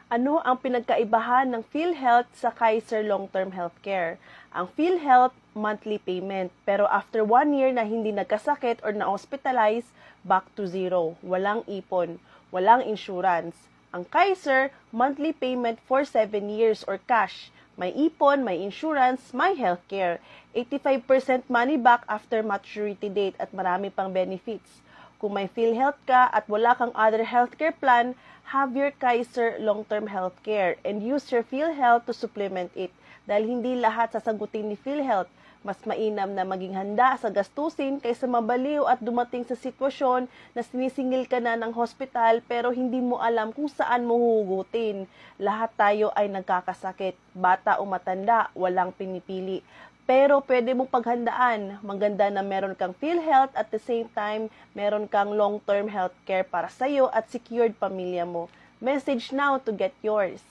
Ano ang pinagkaibahan ng PhilHealth sa Kaiser Long-Term Healthcare? Ang PhilHealth, monthly payment. Pero after 1 year na hindi nagkasakit or na-hospitalize, back to zero. Walang ipon. Walang insurance. Ang Kaiser, monthly payment for 7 years or cash. May ipon, may insurance, may healthcare. 85% money back after maturity date at marami pang benefits. Kung may PhilHealth ka at wala kang other healthcare plan, have your Kaiser long-term healthcare and use your PhilHealth to supplement it. Dahil hindi lahat sasagutin ni PhilHealth, mas mainam na maging handa sa gastusin kaysa mabaliw at dumating sa sitwasyon na sinisingil ka na ng hospital pero hindi mo alam kung saan mo huhugutin. Lahat tayo ay nagkakasakit, bata o matanda, walang pinipili. Pero pwede mong paghandaan. Maganda na meron kang PhilHealth at the same time, meron kang long-term healthcare para sa'yo at secured pamilya mo. Message now to get yours.